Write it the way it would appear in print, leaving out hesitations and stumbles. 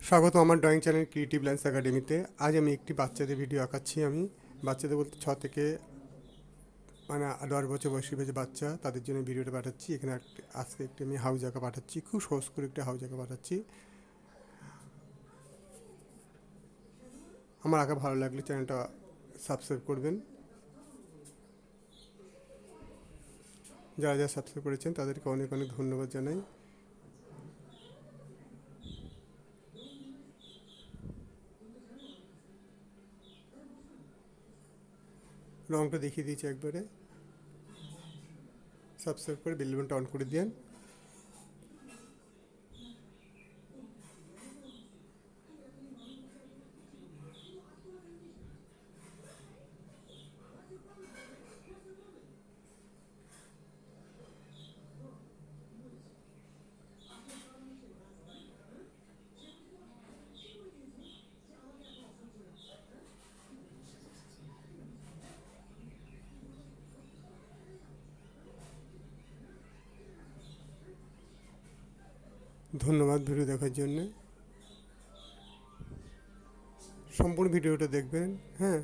স্বাগত আমার drawing channel creative lines একাডেমিতে। আজ আমি একটি বাচ্চাদের ভিডিও আঁকাচ্ছি। আমি বাচ্চাদের বলতে 6 থেকে 10 বছর বয়সী যে বাচ্চা, তাদের জন্য ভিডিওটা পাঠাচ্ছি। এখানে আজকে একটি আমি হাউস আঁকা পাঠাচ্ছি, খুব সহজ করে একটা হাউস আঁকা পাঠাচ্ছি। আমার আঁকা ভালো লাগলে চ্যানেলটা সাবস্ক্রাইব করবেন। যারা যারা সাবস্ক্রাইব করেছেন তাদেরকে অনেক অনেক ধন্যবাদ জানাই। রঙটা দেখিয়ে দিয়েছি একবারে। সাবস্ক্রাইব করে বেল বাটনটা অন করে দিন। ধন্যবাদ ভিডিও দেখার জন্য। সম্পূর্ণ ভিডিওটা দেখবেন। হ্যাঁ।